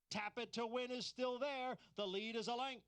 Tap It to Win is still there. The lead is a length.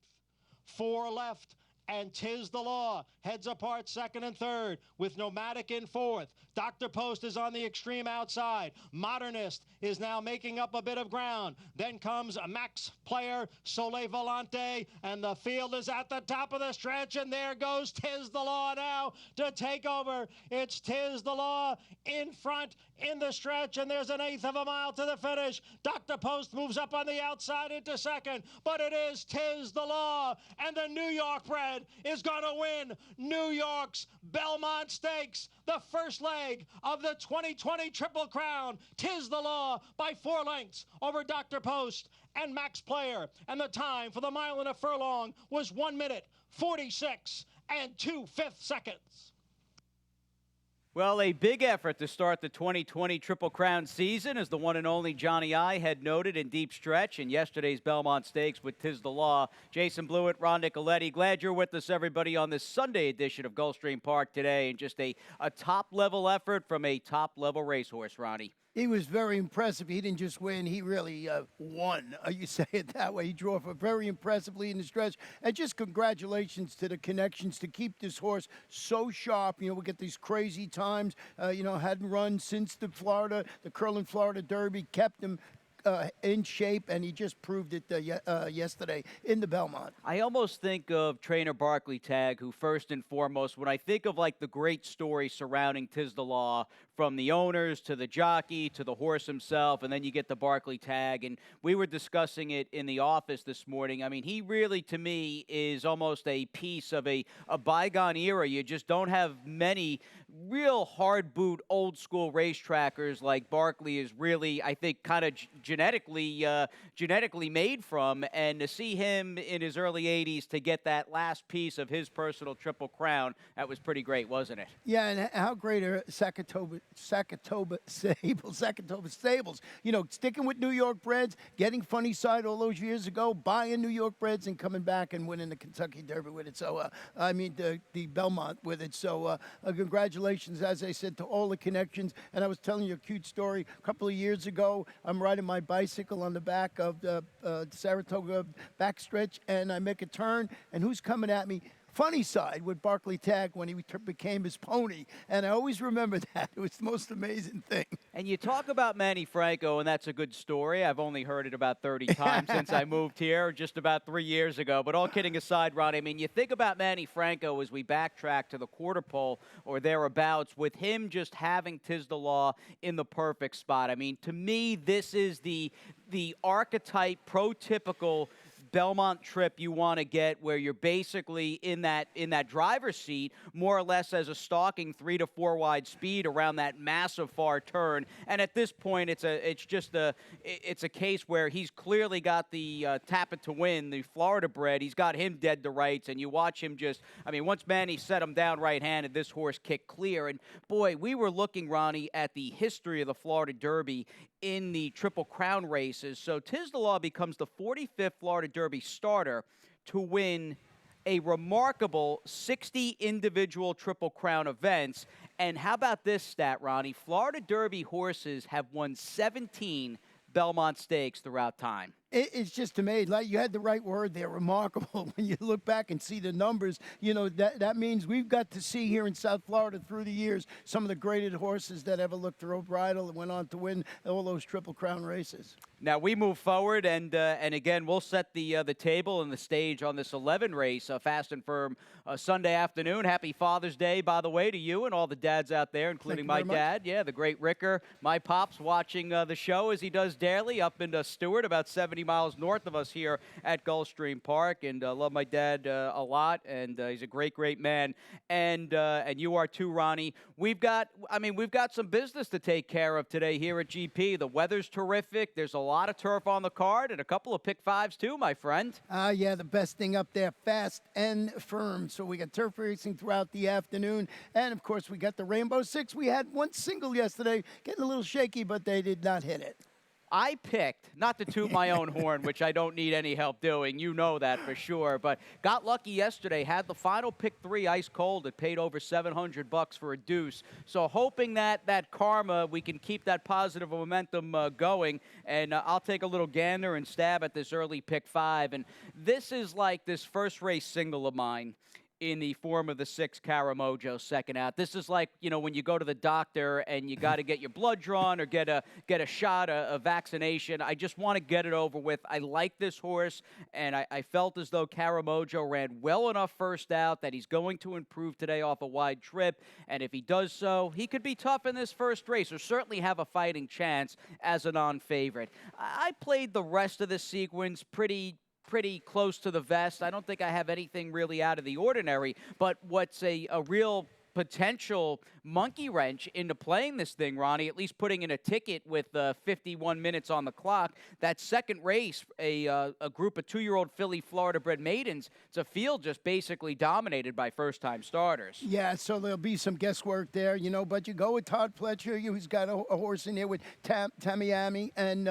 4 left. And Tiz the Law heads apart second and third with Nomadic in fourth. Dr. Post is on the extreme outside. Modernist is now making up a bit of ground. Then comes Max Player, Soleil Volante, and the field is at the top of the stretch, and there goes Tiz the Law now to take over. It's Tiz the Law in front in the stretch, and there's an eighth of a mile to the finish. Dr. Post moves up on the outside into second, but it is Tiz the Law, and the New York bred is going to win New York's Belmont Stakes, the first leg of the 2020 Triple Crown. Tiz the Law by 4 lengths over Dr. Post and Max Player, and the time for the mile and a furlong was 1 minute 46 and 2/5 seconds. Well, a big effort to start the 2020 Triple Crown season, as the one and only Johnny I had noted in Deep Stretch in yesterday's Belmont Stakes with Tiz the Law. Jason Blewett, Ron Nicoletti, glad you're with us, everybody, on this Sunday edition of Gulfstream Park today. And just a top-level effort from a top-level racehorse, Ronnie. He was very impressive. He didn't just win, he really won. You say it that way. He drove it very impressively in the stretch. And just congratulations to the connections to keep this horse so sharp. You know, we get these crazy times. Hadn't run since the Curlin Florida Derby, kept him in shape, and he just proved it yesterday in the Belmont. I almost think of trainer Barkley Tagg, who first and foremost, when I think of like the great story surrounding Tiz the Law, from the owners to the jockey to the horse himself, and then you get the Barkley Tagg, and we were discussing it in the office this morning. I mean, he really, to me, is almost a piece of a bygone era. You just don't have many real hard boot, old school racetrackers like Barkley is really, I think, kind of genetically made from. And to see him in his early 80s to get that last piece of his personal Triple Crown, that was pretty great, wasn't it? Yeah, and how great are Sakatoba Stables. You know, sticking with New York breds, getting Funny Side all those years ago, buying New York breds and coming back and winning the Kentucky Derby with it. So, the Belmont with it. So, congratulations, as I said, to all the connections. And I was telling you a cute story. A couple of years ago, I'm riding my bicycle on the back of the Saratoga backstretch, and I make a turn, and who's coming at me? Funny Side with Barkley Tagg when he became his pony. And I always remember that. It was the most amazing thing. And you talk about Manny Franco, and that's a good story. I've only heard it about 30 times since I moved here just about 3 years ago. But all kidding aside, Ron, I mean, you think about Manny Franco as we backtrack to the quarter pole or thereabouts, with him just having Tiz the Law in the perfect spot. I mean, to me, this is the archetype, prototypical Belmont trip you want to get, where you're basically in that driver's seat more or less as a stalking 3 to 4 wide speed around that massive far turn. And at this point, it's a case where he's clearly got the Tap It to Win, the Florida bred. He's got him dead to rights, and you watch him just, I mean, once Manny set him down right-handed, this horse kicked clear. And boy, we were looking, Ronnie, at the history of the Florida Derby in the Triple Crown races. So Tiz the Law becomes the 45th Florida Derby starter to win a remarkable 60 individual Triple Crown events. And how about this stat, Ronnie? Florida Derby horses have won 17 Belmont Stakes throughout time. It's just amazing. Like, you had the right word there, remarkable. When you look back and see the numbers, you know, that means we've got to see here in South Florida through the years some of the greatest horses that ever looked through a bridle and went on to win all those Triple Crown races. Now we move forward, and again, we'll set the table and the stage on this 11 race, fast and firm, Sunday afternoon. Happy Father's Day, by the way, to you and all the dads out there, including my dad. Yeah, the great Ricker, my pops, watching the show as he does daily up in Stewart, about 70 miles north of us here at Gulfstream Park, and love my dad a lot, and he's a great man, and you are too, Ronnie. We've got some business to take care of today here at GP. The weather's terrific. There's a lot of turf on the card and a couple of pick fives too, my friend. Yeah, the best thing up there, fast and firm. So we got turf racing throughout the afternoon, and of course we got the Rainbow Six. We had one single yesterday, getting a little shaky, but they did not hit it. I picked, not to toot my own horn, which I don't need any help doing. You know that for sure. But got lucky yesterday. Had the final pick 3 ice cold. It paid over $700 for a deuce. So hoping that karma, we can keep that positive momentum going. And I'll take a little gander and stab at this early pick 5. And this is like this first race single of mine in the form of the 6 Caramojo second out. This is like, when you go to the doctor and you got to get your blood drawn or get a shot, a vaccination. I just want to get it over with. I like this horse, and I felt as though Caramojo ran well enough first out that he's going to improve today off a wide trip, and if he does so, he could be tough in this first race or certainly have a fighting chance as a non-favorite. I played the rest of the sequence pretty close to the vest. I don't think I have anything really out of the ordinary, but what's a real potential monkey wrench into playing this thing, Ronnie, at least putting in a ticket with 51 minutes on the clock. That second race, a group of 2-year-old filly Florida-bred maidens, it's a field just basically dominated by first-time starters. Yeah, so there'll be some guesswork there, but you go with Todd Pletcher, who's got a horse in there with Tamiami, and,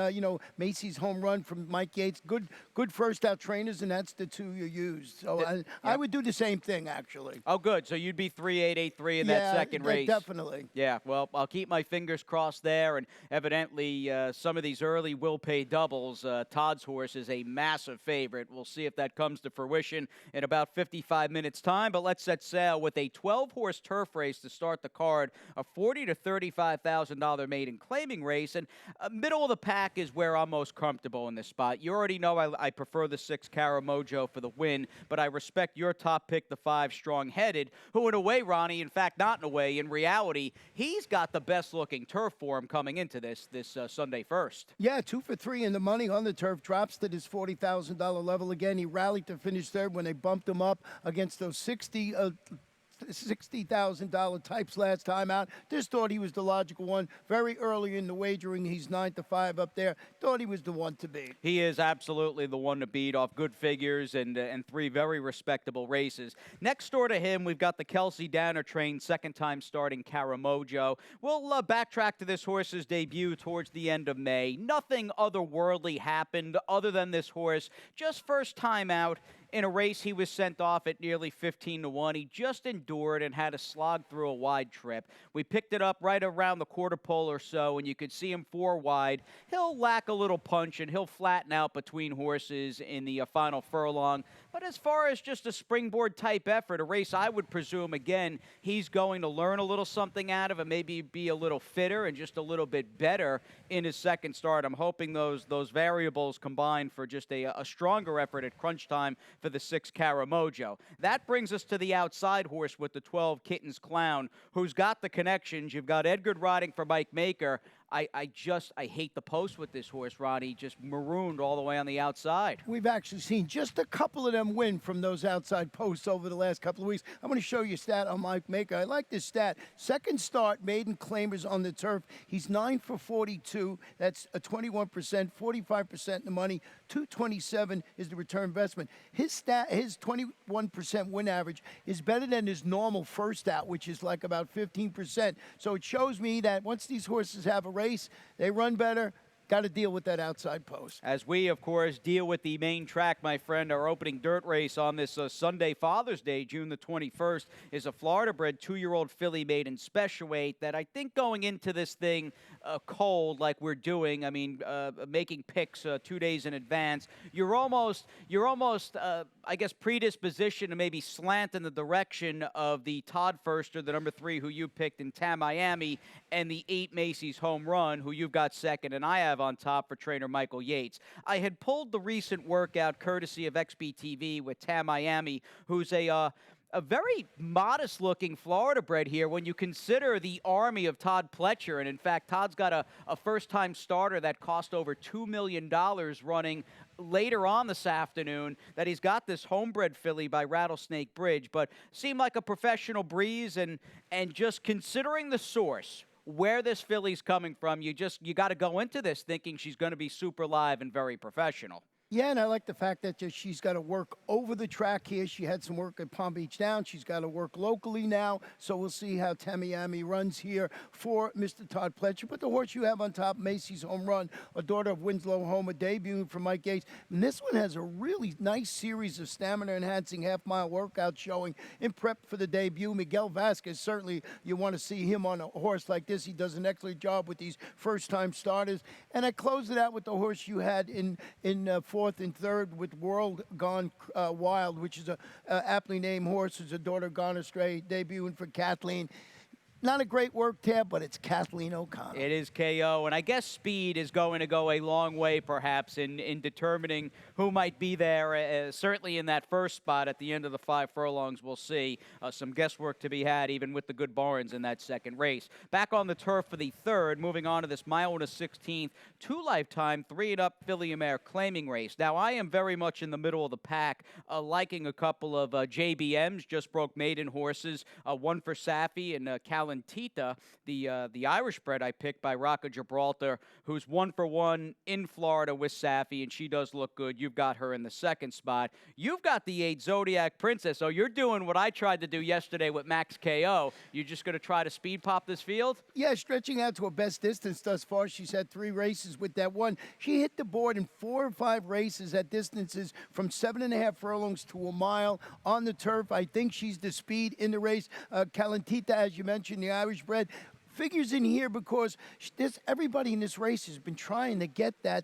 Macy's home run from Mike Yates. Good first-out trainers, and that's the 2 you used. So I would do the same thing, actually. Oh, good. So you'd be 3-8-8-3 in that second race. Definitely. Yeah, well, I'll keep my fingers crossed there, and evidently some of these early will pay doubles. Todd's horse is a massive favorite. We'll see if that comes to fruition in about 55 minutes' time, but let's set sail with a 12-horse turf race to start the card, a $40,000 to $35,000 maiden claiming race, and middle of the pack is where I'm most comfortable in this spot. You already know I prefer the 6 Caramojo for the win, but I respect your top pick, the 5 Strong-Headed, who in a way, Ronnie, in fact, not in a way, in reality, he's got the best-looking turf form coming into this Sunday first. Yeah, 2 for 3 in the money on the turf, drops to this $40,000 level again. He rallied to finish third when they bumped him up against those $60,000 types last time out. Just thought he was the logical one. Very early in the wagering, he's 9-5 up there. Thought he was the one to beat. He is absolutely the one to beat off good figures and 3 very respectable races. Next door to him, we've got the Kelsey Danner trained second time starting Caramojo. We'll backtrack to this horse's debut towards the end of May. Nothing otherworldly happened other than this horse just first time out. In a race, he was sent off at nearly 15-1. He just endured and had to slog through a wide trip. We picked it up right around the quarter pole or so, and you could see him 4 wide. He'll lack a little punch, and he'll flatten out between horses in the final furlong. But as far as just a springboard-type effort, a race I would presume, again, he's going to learn a little something out of it, maybe be a little fitter and just a little bit better in his second start. I'm hoping those variables combine for just a stronger effort at crunch time for the 6 Caramojo. That brings us to the outside horse with the 12 Kittens Clown, who's got the connections. You've got Edgar riding for Mike Maker. I hate the post with this horse, Ronnie, just marooned all the way on the outside. We've actually seen just a couple of them win from those outside posts over the last couple of weeks. I'm going to show you a stat on Mike Maker. I like this stat. Second start, maiden claimers on the turf. He's 9 for 42. That's a 21%, 45% in the money. 227 is the return investment. His 21% win average is better than his normal first out, which is like about 15%. So it shows me that once these horses have a race, they run better. Got to deal with that outside post. As we, of course, deal with the main track, my friend, our opening dirt race on this Sunday Father's Day, June the 21st, is a Florida-bred 2-year-old filly maiden special weight that I think going into this thing cold like we're doing, I mean, making picks 2 days in advance, you're almost I guess, predisposition to maybe slant in the direction of the Todd Firster, the number 3, who you picked in Tamiami, and the 8 Macy's home run, who you've got second, and I have on top for trainer Michael Yates. I had pulled the recent workout courtesy of XBTV with Tamiami, who's a very modest-looking Florida-bred here when you consider the army of Todd Pletcher. And, in fact, Todd's got a first-time starter that cost over $2 million running later on this afternoon, that he's got this homebred filly by Rattlesnake Bridge. But seemed like a professional breeze, and just considering the source, where this filly's coming from, you got to go into this thinking she's going to be super live and very professional. Yeah, and I like the fact that she's got to work over the track here. She had some work at Palm Beach Down. She's got to work locally now. So we'll see how Tamiami runs here for Mr. Todd Pletcher. But the horse you have on top, Macy's Home Run, a daughter of Winslow Homer, debuting for Mike Yates. And this one has a really nice series of stamina-enhancing half-mile workouts showing in prep for the debut. Miguel Vasquez, certainly you want to see him on a horse like this. He does an excellent job with these first-time starters. And I closed it out with the horse you had in fourth and third with World Gone Wild, which is a aptly named horse. It's a daughter gone astray, debuting for Kathleen. Not a great work tab, but it's Kathleen O'Connell. It is KO, and I guess speed is going to go a long way, perhaps, in determining who might be there. Certainly in that first spot at the end of the 5 furlongs, we'll see some guesswork to be had, even with the good barns in that second race. Back on the turf for the third, moving on to this mile and a 16th, 2 lifetime, 3-and-up filly and mare claiming race. Now, I am very much in the middle of the pack, liking a couple of JBMs, just broke maiden horses, one for Safi and Calentita, the Irish bred I picked by Rocca Gibraltar, who's 1 for 1 in Florida with Safi, and she does look good. You've got her in the second spot. You've got the 8 Zodiac Princess, so you're doing what I tried to do yesterday with Max KO. You're just going to try to speed pop this field? Yeah, stretching out to her best distance thus far. She's had 3 races with that one. She hit the board in 4 or 5 races at distances from 7.5 furlongs to a mile on the turf. I think she's the speed in the race. Calentita, as you mentioned, the Irish bred, figures in here because everybody in this race has been trying to get that,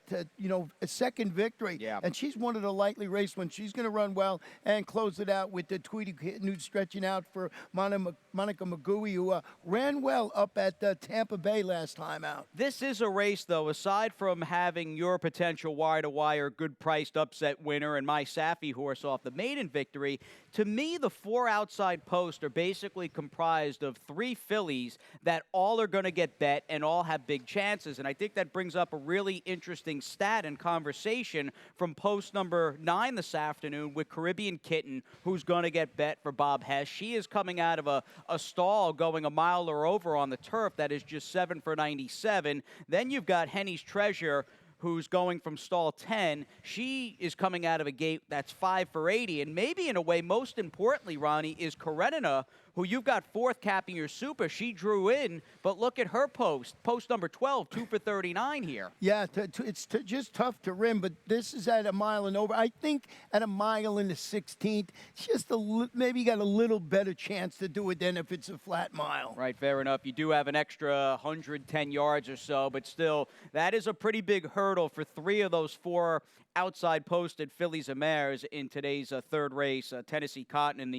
a second victory. Yeah. And she's one of the lightly raced ones. She's going to run well and close it out with the Tweety Nude stretching out for Monica Magui, who ran well up at Tampa Bay last time out. This is a race, though, aside from having your potential wire-to-wire, good-priced upset winner and my Safi horse off the maiden victory, to me, the 4 outside posts are basically comprised of 3 fillies that all are going to get bet and all have big chances. And I think that brings up a really interesting stat and conversation from post number 9 this afternoon with Caribbean Kitten, who's going to get bet for Bob Hess. She is coming out of a stall going a mile or over on the turf that is just 7 for 97. Then you've got Henny's Treasure, who's going from stall 10. She is coming out of a gate that's 5 for 80. And maybe in a way, most importantly, Ronnie, is Karenina, who you've got 4th capping your super. She drew in, but look at her post number 12, 2 for 39 here. Yeah, it's just tough to rim, but this is at a mile and over. I think at a mile and the 16th, it's just maybe got a little better chance to do it than if it's a flat mile. Right, fair enough. You do have an extra 110 yards or so, but still, that is a pretty big hurdle for 3 of those 4 outside posted fillies and mares in today's third race. Tennessee Cotton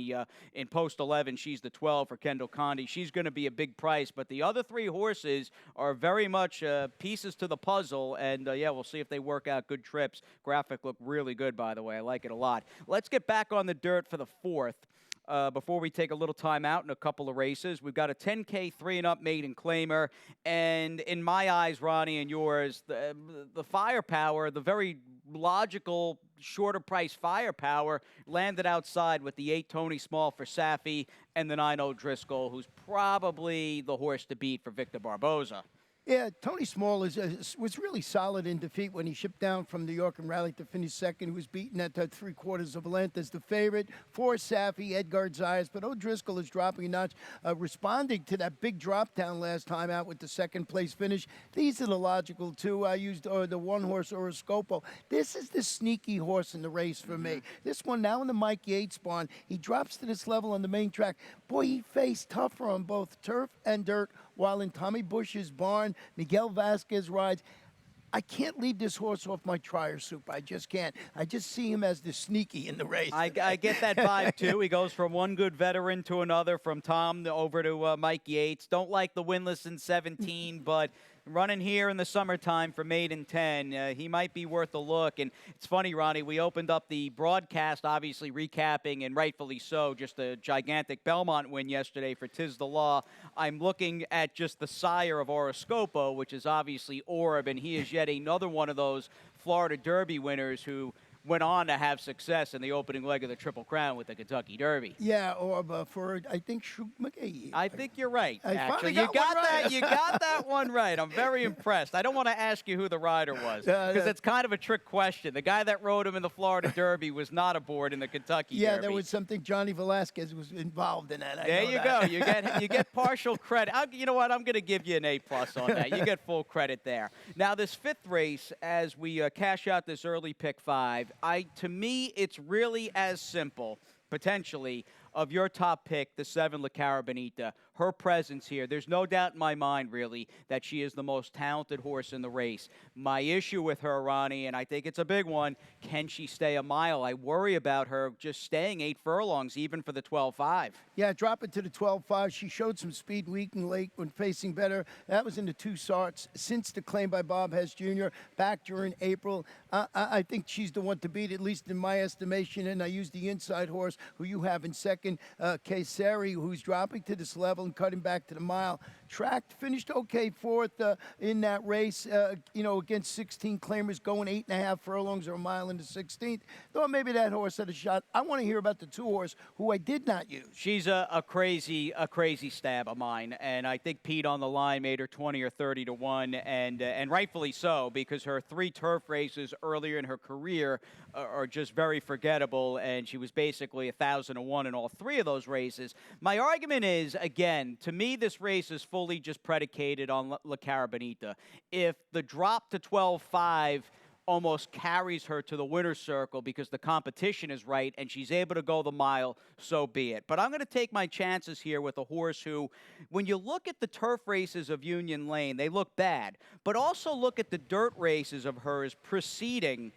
in post 11, she's the 12 for Kendall Condi. She's going to be a big price, but the other 3 horses are very much pieces to the puzzle, and yeah, we'll see if they work out good trips. Graphic looked really good, by the way. I like it a lot. Let's get back on the dirt for the 4th. Before we take a little time out in a couple of races. We've got a 10K 3-and-up maiden claimer, and in my eyes, Ronnie, and yours, the firepower, the very logical, shorter price firepower landed outside with the 8 Tony Small for Safi and the 9 O'Driscoll, who's probably the horse to beat for Victor Barboza. Yeah, Tony Small was really solid in defeat when he shipped down from New York and rallied to finish second. He was beaten at 3/4 of a length as the favorite for Safi, Edgar Zayas. But O'Driscoll is dropping a notch, responding to that big drop down last time out with the second place finish. These are the logical 2. I used the 1-horse Horoscopo. This is the sneaky horse in the race for me. This one now in the Mike Yates barn. He drops to this level on the main track. Boy, he faced tougher on both turf and dirt, while in Tommy Bush's barn, Miguel Vasquez rides. I can't leave this horse off my trier soup. I just can't. I just see him as the sneaky in the race. I get that vibe, too. He goes from one good veteran to another, from Tom over to Mike Yates. Don't like the winless in 17, but running here in the summertime for maiden 10, he might be worth a look. And it's funny, Ronnie, we opened up the broadcast, obviously recapping, and rightfully so, just a gigantic Belmont win yesterday for Tiz the Law. I'm looking at just the sire of Horoscopo, which is obviously Orb, and he is yet another one of those Florida Derby winners who went on to have success in the opening leg of the Triple Crown with the Kentucky Derby. Yeah, or for, I think, Shug McGee. I think you're right, I actually. finally You got got one that. right. You got that one right. I'm very impressed. I don't want to ask you who the rider was because it's kind of a trick question. The guy that rode him in the Florida Derby was not aboard in the Kentucky Derby. Yeah, there was something. Johnny Velasquez was involved in that. There you go. You get partial credit. You know what? I'm going to give you an A+ on that. You get full credit there. Now, this 5th race, as we cash out this early pick 5, to me, it's really as simple, potentially, of your top pick, the 7, La Carabinita. Her presence here, there's no doubt in my mind, really, that she is the most talented horse in the race. My issue with her, Ronnie, and I think it's a big one, can she stay a mile? I worry about her just staying 8 furlongs, even for the 12.5. Yeah, drop it to the 12.5. She showed some speed weak and late when facing better. That was in the 2 starts since the claim by Bob Hess Jr. back during April. I think she's the one to beat, at least in my estimation, and I use the inside horse who you have in second, Kayseri, who's dropping to this level and cutting back to the mile. Tracked, finished okay 4th in that race, against 16 claimers, going 8.5 furlongs or a mile into 16th. Thought maybe that horse had a shot. I want to hear about the 2 horse who I did not use. She's a crazy stab of mine, and I think Pete on the line made her 20 or 30 to 1, and rightfully so, because her 3 turf races earlier in her career are just very forgettable, and she was basically 1,000 to 1 in all 3 of those races. My argument is, again, to me, this race is fully just predicated on La Carabinita. If the drop to 12.5 almost carries her to the winner's circle because the competition is right and she's able to go the mile, so be it. But I'm going to take my chances here with a horse who, when you look at the turf races of Union Lane, they look bad. But also look at the dirt races of hers preceding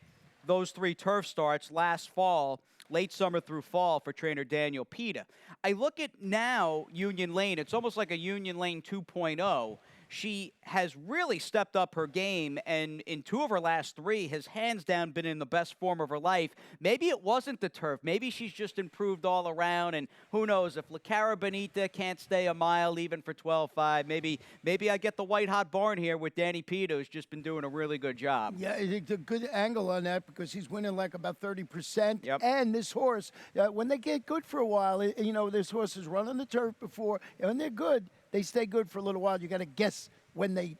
those 3 turf starts last fall, late summer through fall for trainer Daniel Pita. I look at now Union Lane, it's almost like a Union Lane 2.0. She has really stepped up her game, and in 2 of her last 3 has hands down been in the best form of her life. Maybe it wasn't the turf. Maybe she's just improved all around, and who knows, if La Carabinita can't stay a mile even for 12.5, maybe I get the white-hot barn here with Danny Pita, who's just been doing a really good job. Yeah, it's a good angle on that because he's winning like about 30%. Yep. And this horse, when they get good for a while, this horse has run on the turf before, and when they're good, they stay good for a little while. You got to guess when they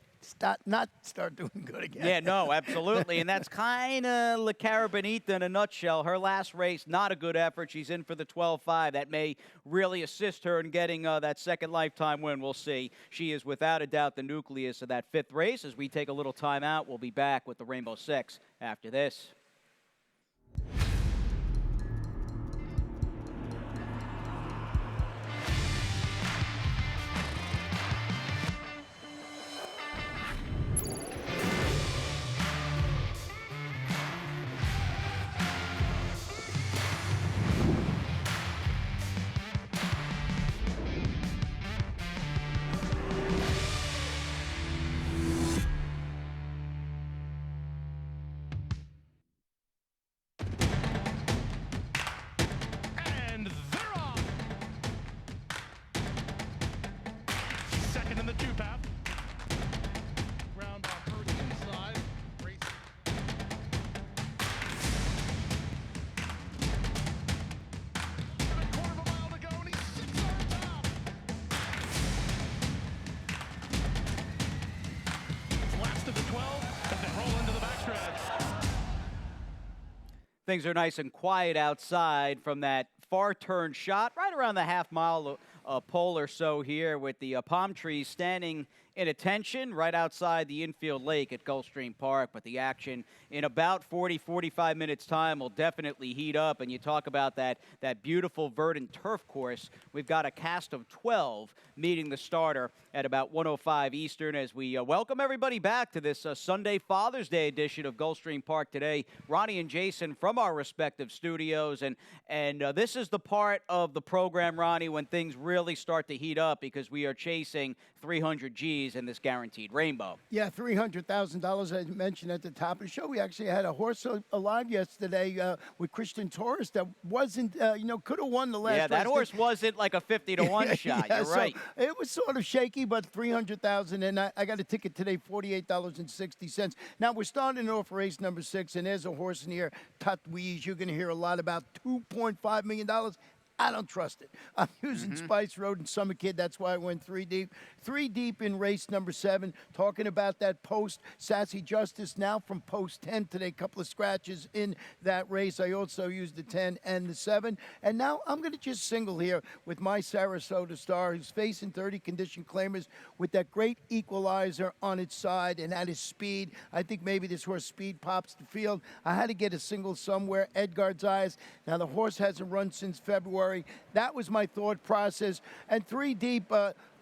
not start doing good again. Yeah, no, absolutely. And that's kind of La Carabinita in a nutshell. Her last race, not a good effort. She's in for the 12.5. That may really assist her in getting that second lifetime win. We'll see. She is without a doubt the nucleus of that 5th race. As we take a little time out, we'll be back with the Rainbow Six after this. Things are nice and quiet outside from that far turn shot, right around the half-mile pole or so here with the palm trees standing in attention right outside the infield lake at Gulfstream Park. But the action in about 40-45 minutes time will definitely heat up. And you talk about that beautiful verdant turf course. We've got a cast of 12 meeting the starter at about 1:05 Eastern as we welcome everybody back to this Sunday Father's Day edition of Gulfstream Park today. Ronnie and Jason from our respective studios. And this is the part of the program, Ronnie, when things really start to heat up because we are chasing 300 Gs guarantees in this guaranteed rainbow. Yeah, $300,000 I mentioned at the top of the show. We actually had a horse alive yesterday with Christian Torres that wasn't, could have won the last race. Yeah, that horse wasn't like a 50 to 1 shot. Yeah, You're right. So it was sort of shaky, but $300,000, and I got a ticket today, $48.60. Now we're starting off race number 6, and there's a horse in here, Tatouise. You're going to hear a lot about $2.5 million. I don't trust it. I'm using Spice Road and Summer Kid. That's why I went 3 deep. 3 deep in race number 7. Talking about that post. Sassy Justice now from post 10 today. A couple of scratches in that race. I also used the 10 and the 7. And now I'm going to just single here with my Sarasota Star, who's facing 30 condition claimers with that great equalizer on its side and at his speed. I think maybe this horse speed pops the field. I had to get a single somewhere. Edgard's Eyes. Now the horse hasn't run since February. That was my thought process. And 3 deep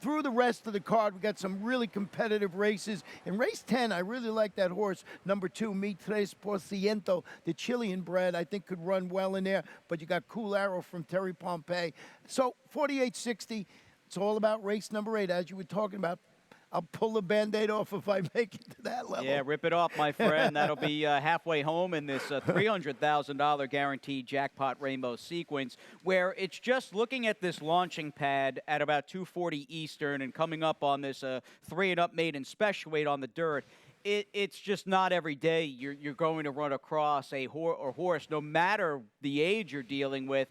through the rest of the card, we got some really competitive races. In race 10, I really like that horse, number 2, Mi 3%, the Chilean bred. I think could run well in there. But you got Cool Arrow from Terry Pompey. So 48.60. It's all about race number 8, as you were talking about. I'll pull the Band-Aid off if I make it to that level. Yeah, rip it off, my friend. That'll be halfway home in this $300,000 guaranteed jackpot rainbow sequence, where it's just looking at this launching pad at about 2:40 Eastern and coming up on this 3-and-up maiden special weight on the dirt. It's just not every day you're going to run across a horse, no matter the age you're dealing with,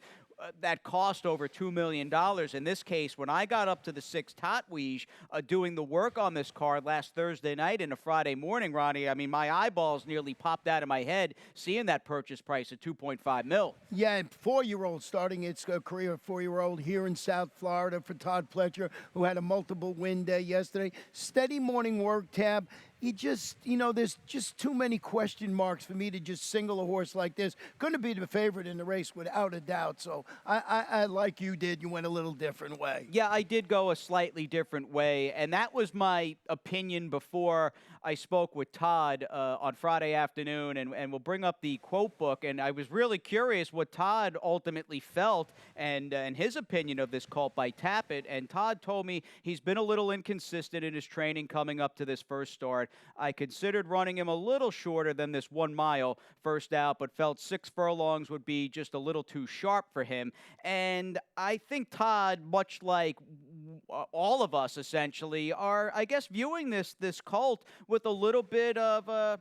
that cost over $2 million. In this case, when I got up to the 6 Tatouise doing the work on this card last Thursday night and a Friday morning, Ronnie, I mean, my eyeballs nearly popped out of my head seeing that purchase price at $2.5 million. Yeah, and 4-year-old starting its career, 4-year-old here in South Florida for Todd Pletcher, who had a multiple win day yesterday. Steady morning work, Tab. You just, there's just too many question marks for me to just single a horse like this. Going to be the favorite in the race without a doubt. So I like you did. You went a little different way. Yeah, I did go a slightly different way, and that was my opinion before I spoke with Todd on Friday afternoon, and we'll bring up the quote book. And I was really curious what Todd ultimately felt and his opinion of this colt by Tappet. And Todd told me he's been a little inconsistent in his training coming up to this first start. I considered running him a little shorter than this 1 mile first out, but felt 6 furlongs would be just a little too sharp for him. And I think Todd, much like all of us essentially, are, I guess, viewing this colt with a little bit of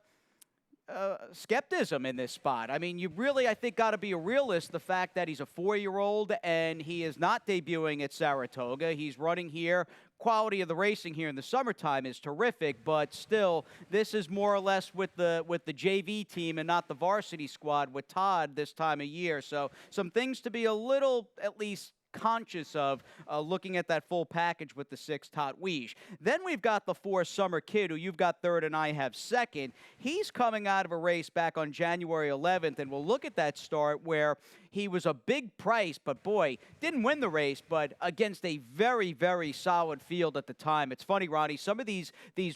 skepticism in this spot. I mean, you really, I think, got to be a realist. The fact that he's a 4-year-old and he is not debuting at Saratoga. He's running here. Quality of the racing here in the summertime is terrific, but still, this is more or less with the JV team and not the varsity squad with Todd this time of year. So some things to be a little, at least, conscious of looking at that full package with the 6 Tatouise. Then we've got the 4 Summer Kid, who you've got third and I have second. He's coming out of a race back on January 11th, and we'll look at that start where he was a big price, but boy, didn't win the race, but against a very, very solid field at the time. It's funny, Ronnie, some of these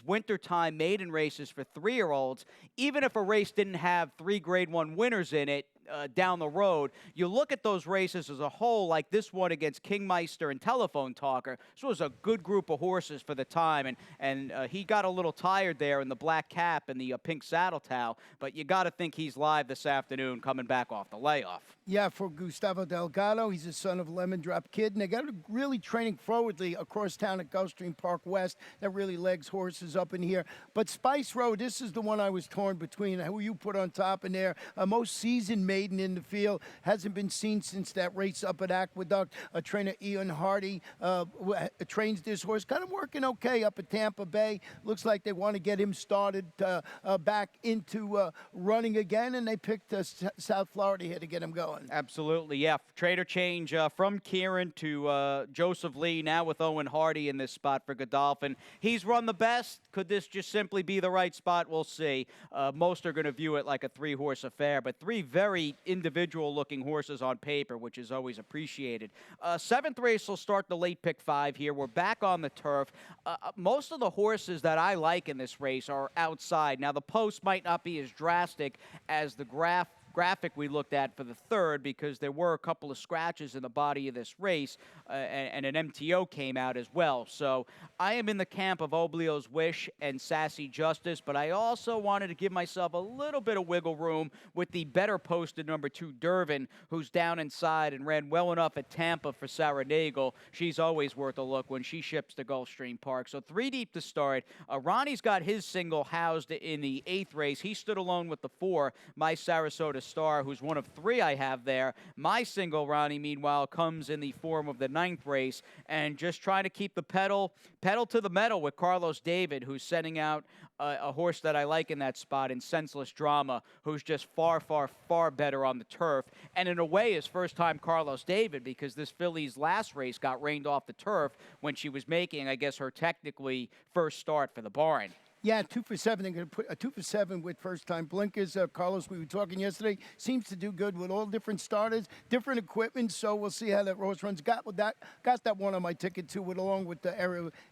wintertime maiden races for 3-year-olds, even if a race didn't have 3 Grade 1 winners in it, down the road, you look at those races as a whole, like this one against Kingmeister and Telephone Talker. This was a good group of horses for the time, and he got a little tired there in the black cap and the pink saddle towel, but you got to think he's live this afternoon coming back off the layoff. Yeah, for Gustavo Delgado, he's the son of Lemon Drop Kid, and they got really training forwardly across town at Gulfstream Park West. That really legs horses up in here. But Spice Road, this is the one I was torn between. Who you put on top in there? Most seasoned maiden in the field, hasn't been seen since that race up at Aqueduct. Trainer Ian Hardy trains this horse, kind of working okay up at Tampa Bay. Looks like they want to get him started back into running again, and they picked South Florida here to get him going. Absolutely, yeah. Trainer change from Kieran to Joseph Lee, now with Owen Hardy in this spot for Godolphin. He's run the best. Could this just simply be the right spot? We'll see. Most are going to view it like a 3-horse affair, but 3 very individual-looking horses on paper, which is always appreciated. 7th race will start the late pick 5 here. We're back on the turf. Most of the horses that I like in this race are outside. Now, the post might not be as drastic as the graph graphic we looked at for the third, because there were a couple of scratches in the body of this race, and an MTO came out as well. So I am in the camp of Oblio's Wish and Sassy Justice, but I also wanted to give myself a little bit of wiggle room with the better posted number 2, Dervin, who's down inside and ran well enough at Tampa for Sarah Nagel. She's always worth a look when she ships to Gulfstream Park. So 3 deep to start. Ronnie's got his single housed in the 8th race. He stood alone with the 4, My Sarasota Star, who's one of 3 I have there. My single, Ronnie, meanwhile, comes in the form of the 9th race, and just trying to keep the pedal to the metal with Carlos David, who's sending out a horse that I like in that spot in Senseless Drama, who's just far, far, far better on the turf. And in a way, his first time Carlos David, because this filly's last race got rained off the turf when she was making, I guess, her technically first start for the barn. Yeah, 2 for 7. They're going to put a 2 for 7 with first-time blinkers. Carlos, we were talking yesterday, seems to do good with all different starters, different equipment. So we'll see how that horse runs. Got that one on my ticket too, along with the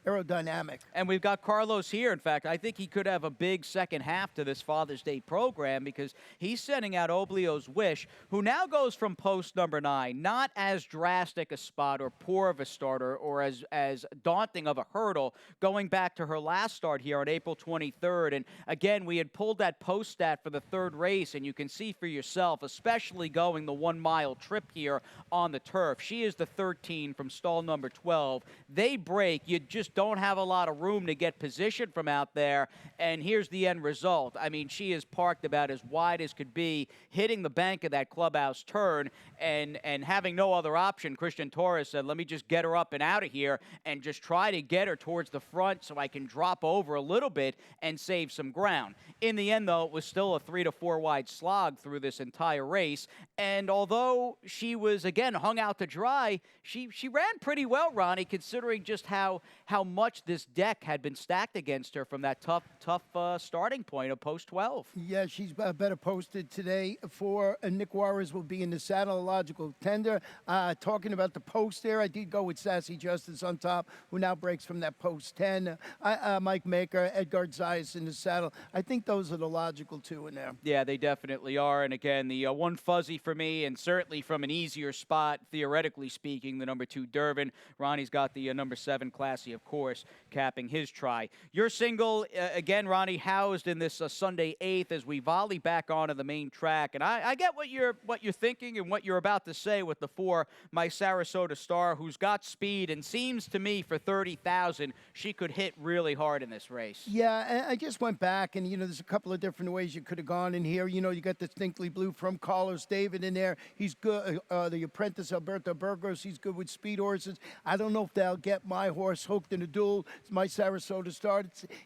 aerodynamic. And we've got Carlos here. In fact, I think he could have a big second half to this Father's Day program, because he's sending out Oblio's Wish, who now goes from post number 9. Not as drastic a spot or poor of a starter or as daunting of a hurdle, going back to her last start here on April 23rd. And again, we had pulled that post stat for the 3rd race, and you can see for yourself, especially going the 1-mile trip here on the turf. She is the 13 from stall number 12. They break. You just don't have a lot of room to get position from out there, and here's the end result. I mean, she is parked about as wide as could be, hitting the bank of that clubhouse turn, and having no other option. Christian Torres said, let me just get her up and out of here and just try to get her towards the front so I can drop over a little bit and save some ground. In the end, though, it was still a 3 to 4 wide slog through this entire race. And although she was, again, hung out to dry, she ran pretty well, Ronnie, considering just how much this deck had been stacked against her from that tough starting point of post 12. Yeah, she's better posted today. For Nick Juarez will be in the saddle, logical tender. Talking about the post there, I did go with Sassy Justice on top, who now breaks from that post 10. Mike Maker, Edgar Zayas in the saddle. I think those are the logical 2 in there. Yeah, they definitely are. And again, the one fuzzy for me, and certainly from an easier spot, theoretically speaking, the number 2 Dervin. Ronnie's got the number 7 Classy, of course, capping his try. Your single, again, Ronnie, housed in this Sunday 8th as we volley back onto the main track. And I get what you're thinking and what you're about to say with the 4, My Sarasota Star, who's got speed and seems to me for 30,000 she could hit really hard in this race. Yeah, I just went back, and, there's a couple of different ways you could have gone in here. You got Distinctly Blue from Carlos David in there. He's good. The apprentice, Alberto Burgos, he's good with speed horses. I don't know if they'll get my horse hooked in a duel. It's My Sarasota Star.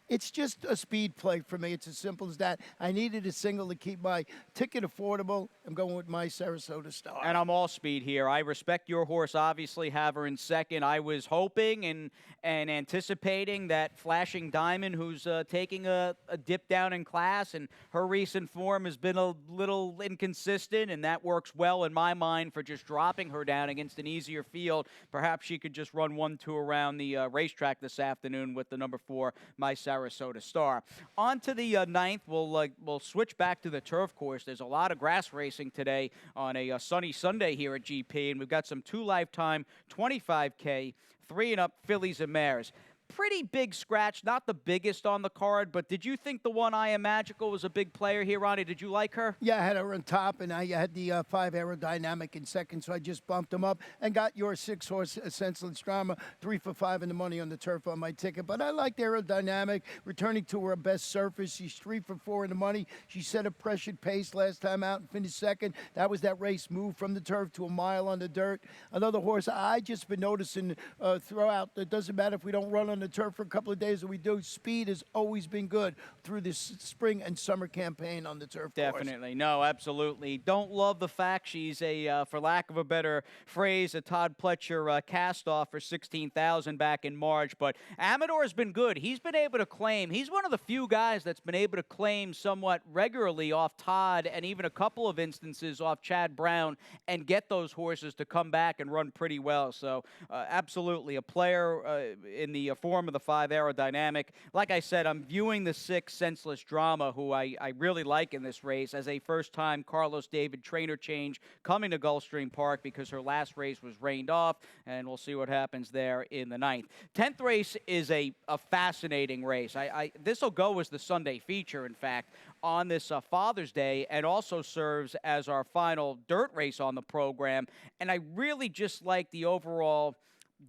It's just a speed play for me. It's as simple as that. I needed a single to keep my ticket affordable. I'm going with My Sarasota Star. And I'm all speed here. I respect your horse, obviously, have her in second. I was hoping and anticipating that Flashing Diamond, who's taking a dip down in class, and her recent form has been a little inconsistent, and that works well in my mind for just dropping her down against an easier field. Perhaps she could just run 1-2 around the racetrack this afternoon with the number 4, My Sarasota Star. On to the 9th. We'll switch back to the turf course. There's a lot of grass racing today on a sunny Sunday here at GP, and we've got some 2 lifetime 25K, 3 and up fillies and mares. Pretty big scratch, not the biggest on the card, but did you think the one I Am Magical was a big player here, Ronnie? Did you like her? Yeah, I had her on top, and I had the 5 aerodynamic in second, so I just bumped them up and got your 6-horse Senseless Drama, 3 for 5 in the money on the turf on my ticket. But I liked aerodynamic, returning to her best surface. She's 3 for 4 in the money. She set a pressured pace last time out and finished second. That was that race move from the turf to a mile on the dirt. Another horse I just been noticing throughout. It doesn't matter if we don't run on the turf for a couple of days, or we do. Speed has always been good through this spring and summer campaign on the turf course. Definitely. No, absolutely. Don't love the fact she's a, for lack of a better phrase, a Todd Pletcher cast-off for $16,000 back in March. But Amador's been good. He's been able to claim. He's one of the few guys that's been able to claim somewhat regularly off Todd, and even a couple of instances off Chad Brown, and get those horses to come back and run pretty well. So absolutely a player in the form of the 5 Aerodynamic. Like I said, I'm viewing the 6 Senseless Drama, who I really like in this race, as a first-time Carlos David trainer change coming to Gulfstream Park because her last race was rained off, and we'll see what happens there in the 9th. 10th race is a fascinating race. This will go as the Sunday feature, in fact, on this Father's Day, and also serves as our final dirt race on the program. And I really just like the overall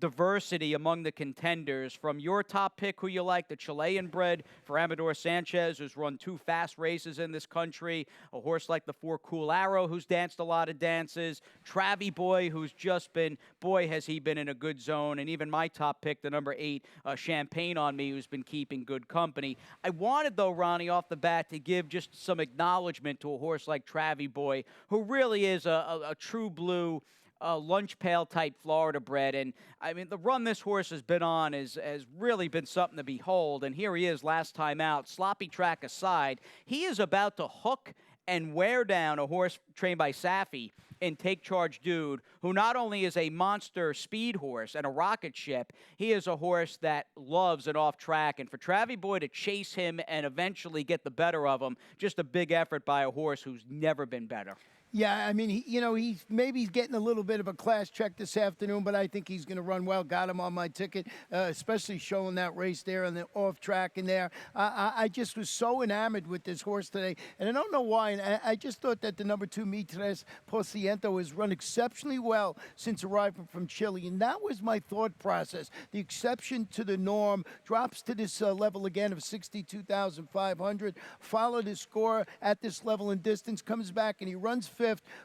diversity among the contenders. From your top pick, who you like, the Chilean bred for Amador Sanchez, who's run 2 fast races in this country, a horse like the 4 Cool Arrow, who's danced a lot of dances, Travie Boy, who's just been, boy, has he been in a good zone, and even my top pick, the number 8, Champagne on Me, who's been keeping good company. I wanted, though, Ronnie, off the bat, to give just some acknowledgement to a horse like Travie Boy, who really is a true blue lunch pail type Florida bred. And I mean, the run this horse has been on has really been something to behold. And here he is last time out, sloppy track aside. He is about to hook and wear down a horse trained by Safi in Take Charge Dude, who not only is a monster speed horse and a rocket ship, he is a horse that loves an off track. And for Travie Boy to chase him and eventually get the better of him, just a big effort by a horse who's never been better. Yeah, I mean, he's getting a little bit of a class check this afternoon, but I think he's going to run well. Got him on my ticket, especially showing that race there on the off track in there. I just was so enamored with this horse today, and I don't know why. And I just thought that the number 2 Mitres Posiento has run exceptionally well since arriving from Chile, and that was my thought process. The exception to the norm drops to this level again of 62,500. Followed his score at this level in distance, comes back, and he runs 5th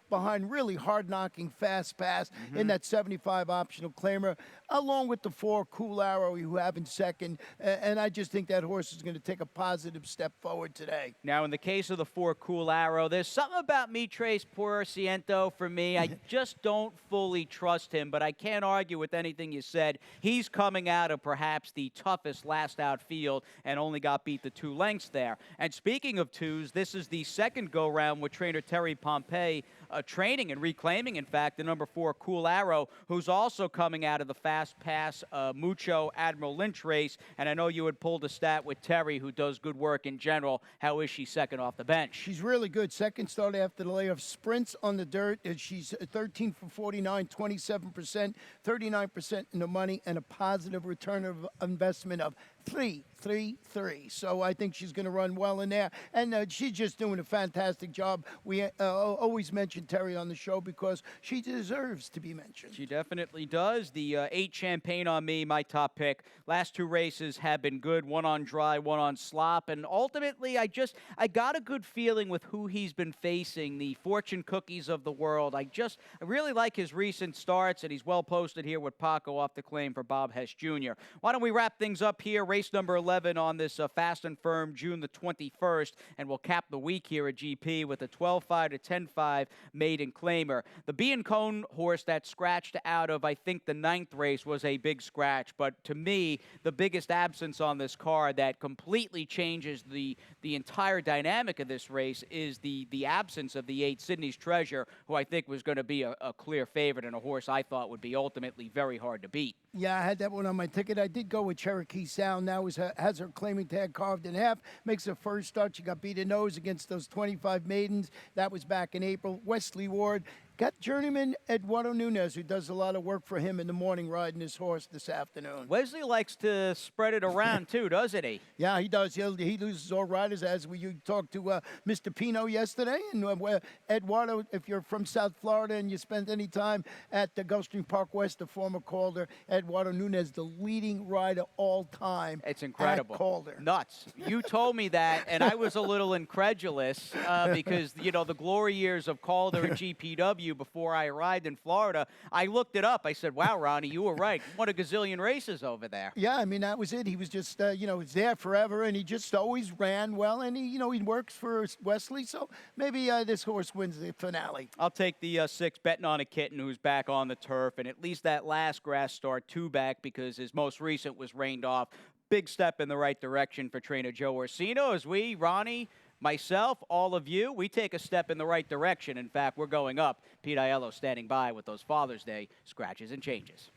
behind really hard-knocking Fast Pass in that 75 optional claimer, along with the 4 Cool Arrow you have in second. And I just think that horse is going to take a positive step forward today. Now, in the case of the 4 Cool Arrow, there's something about Mitres Porciento for me. I just don't fully trust him, but I can't argue with anything you said. He's coming out of perhaps the toughest last out field and only got beat the 2 lengths there. And speaking of 2s, this is the second go-round with trainer Terry Pompey training and reclaiming, in fact, the number 4 Cool Arrow, who's also coming out of the Fast Pass Mucho Admiral Lynch race. And I know you had pulled a stat with Terry, who does good work in general. How is she second off the bench? She's really good. Second start after the layoff. Sprints on the dirt. She's 13 for 49, 27%, 39% in the money, and a positive return of investment of 3.33. So I think she's going to run well in there. And she's just doing a fantastic job. We always mention Terry on the show because she deserves to be mentioned. She definitely does. The 8 Champagne on Me, my top pick. Last 2 races have been good. 1 on dry, 1 on slop. And ultimately, I got a good feeling with who he's been facing, the fortune cookies of the world. I really like his recent starts, and he's well posted here with Paco off the claim for Bob Hess Jr. Why don't we wrap things up here? Race number 11 on this Fast and Firm June the 21st, and we'll cap the week here at GP with a 12-5 to 10-5 maiden claimer. The Bee and Cone horse that scratched out of, I think, the 9th race was a big scratch, but to me, the biggest absence on this card that completely changes the entire dynamic of this race is the absence of the 8 Sydney's Treasure, who I think was going to be a clear favorite and a horse I thought would be ultimately very hard to beat. Yeah, I had that one on my ticket. I did go with Cherokee Sound. Now has her claiming tag carved in half. Makes her first start. She got beat in nose against those 25 maidens. That was back in April. Wesley Ward got journeyman Eduardo Nunez, who does a lot of work for him in the morning riding his horse this afternoon. Wesley likes to spread it around, too, doesn't he? Yeah, he does. He loses all riders, as you talked to Mr. Pino yesterday. And Eduardo, if you're from South Florida and you spend any time at the Gulfstream Park West, the former Calder, Eduardo Nunez, the leading rider all time. It's incredible. At Calder. Nuts. You told me that, and I was a little incredulous because, the glory years of Calder and GPW before I arrived in Florida, I looked it up. I said, wow, Ronnie, you were right. Won a gazillion races over there. Yeah, I mean, that was it. He was just, was there forever, and he just always ran well, and he works for Wesley, so maybe this horse wins the finale. I'll take the 6 betting on a kitten who's back on the turf, and at least that last grass start 2 back because his most recent was rained off. Big step in the right direction for trainer Joe Orsino as we, Ronnie, myself, all of you, we take a step in the right direction. In fact, we're going up. Pete Aiello standing by with those Father's Day scratches and changes.